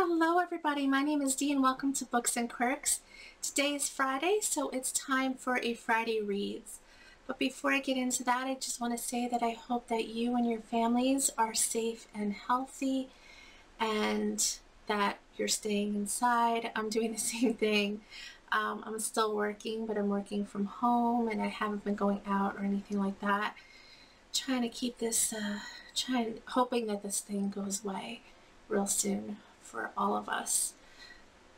Hello everybody, my name is Dee and welcome to Books and Quirks. Today is Friday, so it's time for a Friday Reads. But before I get into that, I just want to say that I hope that you and your families are safe and healthy and that you're staying inside. I'm doing the same thing. I'm still working, but I'm working from home and I haven't been going out or anything like that. Trying to keep this, hoping that this thing goes away real soon for all of us.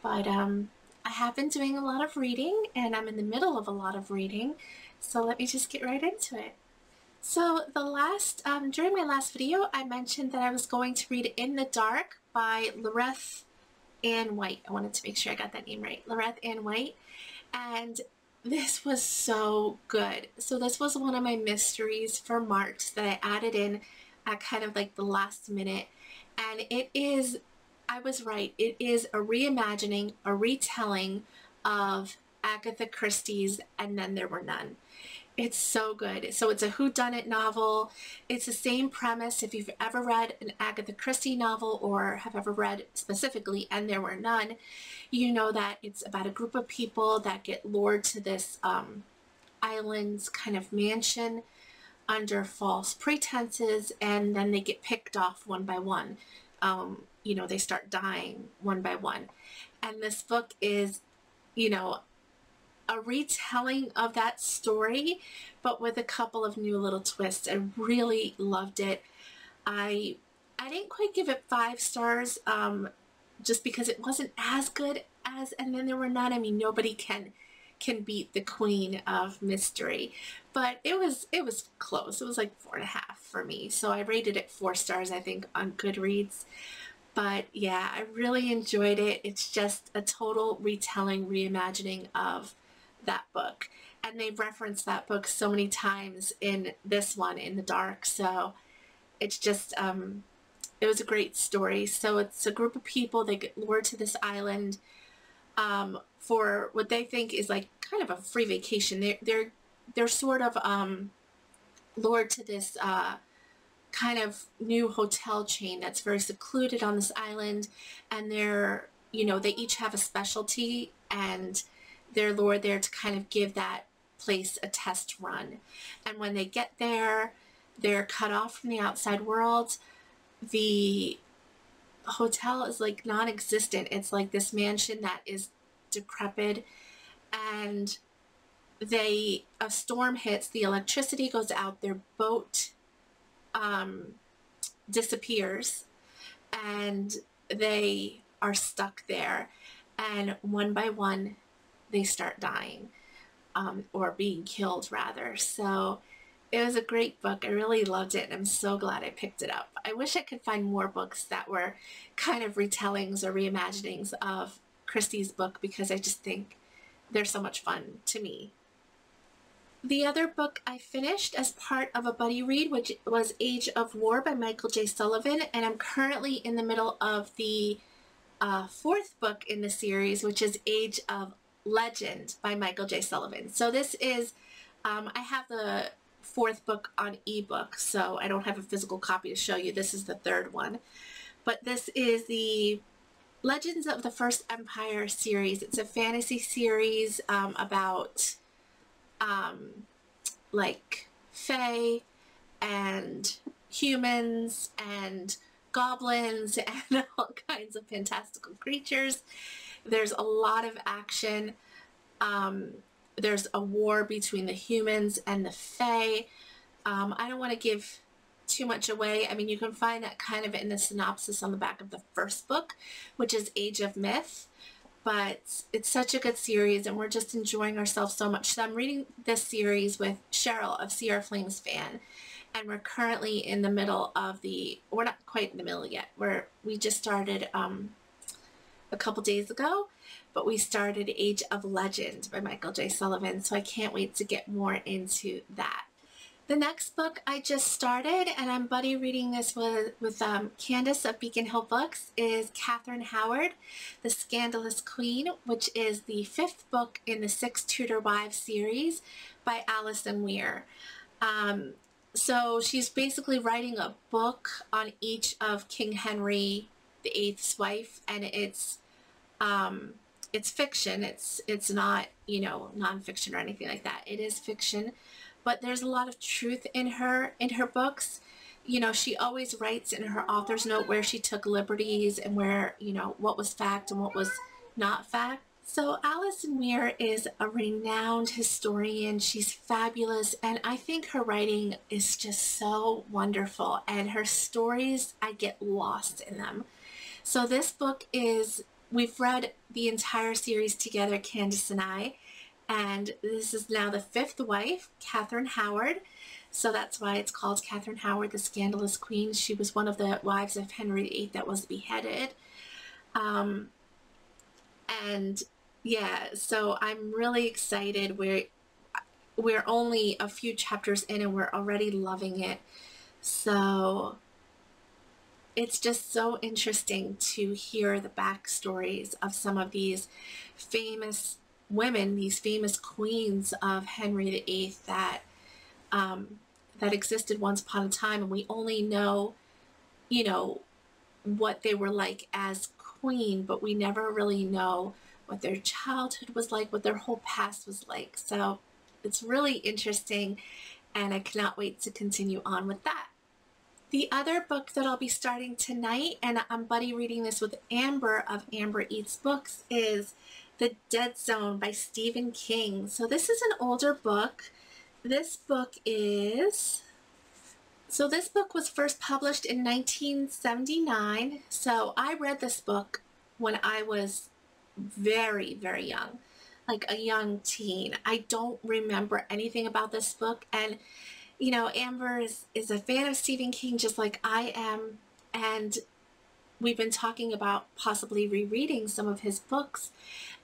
But I have been doing a lot of reading and I'm in the middle of a lot of reading, so let me just get right into it. So during my last video I mentioned that I was going to read In the Dark by Loreth and White. I wanted to make sure I got that name right. Loreth and White. And this was so good. So this was one of my mysteries for March that I added in at kind of like the last minute. And it is, I was right, it is a reimagining, a retelling of Agatha Christie's And Then There Were None. It's so good. So it's a whodunit novel. It's the same premise. If you've ever read an Agatha Christie novel or have ever read specifically And There Were None, you know that it's about a group of people that get lured to this island's kind of mansion under false pretenses, and then they get picked off one by one. You know, they start dying one by one. And this book is, you know, a retelling of that story, but with a couple of new little twists. I really loved it. I didn't quite give it 5 stars, just because it wasn't as good as And Then There Were None. I mean, nobody can beat the queen of mystery, but it was close. It was like 4.5 for me, so I rated it 4 stars, I think, on Goodreads. But yeah, I really enjoyed it. It's just a total retelling, reimagining of that book, and they've referenced that book so many times in this one, In the Dark. So it's just it was a great story. So it's a group of people, they get lured to this island for what they think is like kind of a free vacation. They're sort of lured to this kind of new hotel chain that's very secluded on this island, and they're, you know, they each have a specialty, and they're lured there to kind of give that place a test run. And when they get there, they're cut off from the outside world. The hotel is like non-existent. It's like this mansion that is decrepit, and a storm hits, the electricity goes out, their boat disappears, and they are stuck there, and one by one they start dying, or being killed rather. So it was a great book. I really loved it, and I'm so glad I picked it up. I wish I could find more books that were kind of retellings or reimaginings of Christie's book, because I just think they're so much fun to me. The other book I finished as part of a buddy read, which was Age of War by Michael J. Sullivan, and I'm currently in the middle of the 4th book in the series, which is Age of Legend by Michael J. Sullivan. So this is, I have the 4th book on ebook, so I don't have a physical copy to show you. This is the 3rd one. But this is the Legends of the First Empire series. It's a fantasy series about like fae and humans and goblins and all kinds of fantastical creatures. There's a lot of action. There's a war between the humans and the fae. I don't want to give too much away. I mean, you can find that kind of in the synopsis on the back of the 1st book, which is Age of Myth. But it's such a good series, and we're just enjoying ourselves so much. So I'm reading this series with Cheryl of Sierra Flames Fan, and we're currently in the middle of we're not quite in the middle yet. We just started a couple days ago, but we started Age of Legend by Michael J. Sullivan, so I can't wait to get more into that. The next book I just started, and I'm buddy reading this with Candace of Beacon Hill Books, is Katherine Howard, The Scandalous Queen, which is the 5th book in the 6 Tudor Wives series by Alison Weir. So she's basically writing a book on each of King Henry the Eighth's Wife, and it's fiction. It's not, you know, nonfiction or anything like that. It is fiction, but there's a lot of truth in her books. You know, she always writes in her author's note where she took liberties and where, you know, what was fact and what was not fact. So Alison Weir is a renowned historian. She's fabulous, and I think her writing is just so wonderful, and her stories, I get lost in them. So this book is, we've read the entire series together, Candace and I, and this is now the fifth wife, Katherine Howard. So that's why it's called Katherine Howard, the Scandalous Queen. She was one of the wives of Henry VIII that was beheaded. And yeah, so I'm really excited. We're only a few chapters in and we're already loving it. So it's just so interesting to hear the backstories of some of these famous women, these famous queens of Henry VIII that existed once upon a time, and we only know, you know, what they were like as queen, but we never really know what their childhood was like, what their whole past was like. So it's really interesting, and I cannot wait to continue on with that. The other book that I'll be starting tonight, and I'm buddy reading this with Amber of Amber Eats Books, is The Dead Zone by Stephen King. So this is an older book. This book was first published in 1979. So I read this book when I was very, very young, like a young teen. I don't remember anything about this book. And, you know, Amber is a fan of Stephen King just like I am. And we've been talking about possibly rereading some of his books.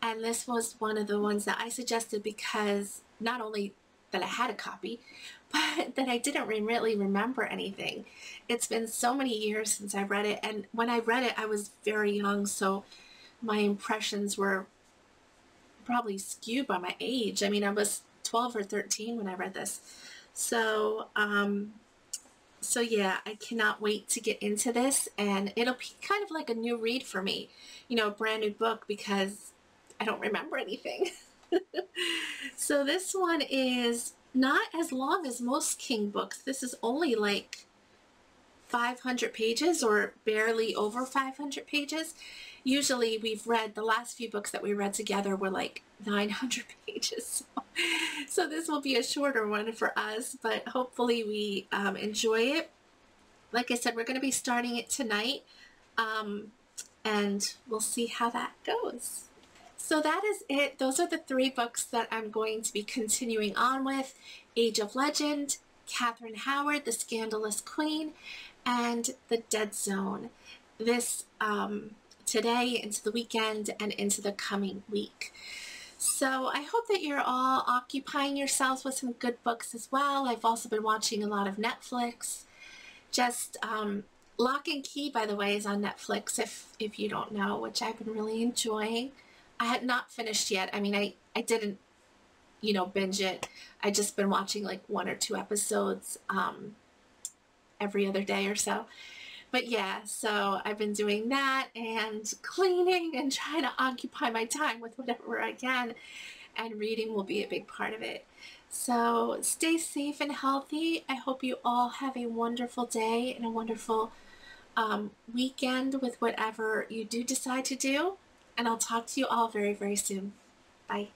And this was one of the ones that I suggested because not only that I had a copy, but that I didn't really remember anything. It's been so many years since I read it, and when I read it, I was very young, so my impressions were probably skewed by my age. I mean, I was 12 or 13 when I read this. So, so yeah, I cannot wait to get into this, and it'll be kind of like a new read for me, you know, a brand new book, because I don't remember anything. So this one is not as long as most King books. This is only like 500 pages or barely over 500 pages. Usually we've read, the last few books that we read together were like 900 pages. So this will be a shorter one for us, but hopefully we enjoy it. Like I said, we're going to be starting it tonight, and we'll see how that goes. So that is it. Those are the three books that I'm going to be continuing on with: Age of Legend, Katherine Howard, The Scandalous Queen, and The Dead Zone. This today, into the weekend, and into the coming week. So I hope that you're all occupying yourselves with some good books as well. I've also been watching a lot of Netflix. Just Lock and Key, by the way, is on Netflix if you don't know, which I've been really enjoying. I had not finished yet. I mean, I didn't, you know, binge it. I just been watching like 1 or 2 episodes every other day or so. But yeah, so I've been doing that and cleaning and trying to occupy my time with whatever I can, and reading will be a big part of it. So stay safe and healthy. I hope you all have a wonderful day and a wonderful weekend with whatever you do decide to do. And I'll talk to you all very, very soon. Bye.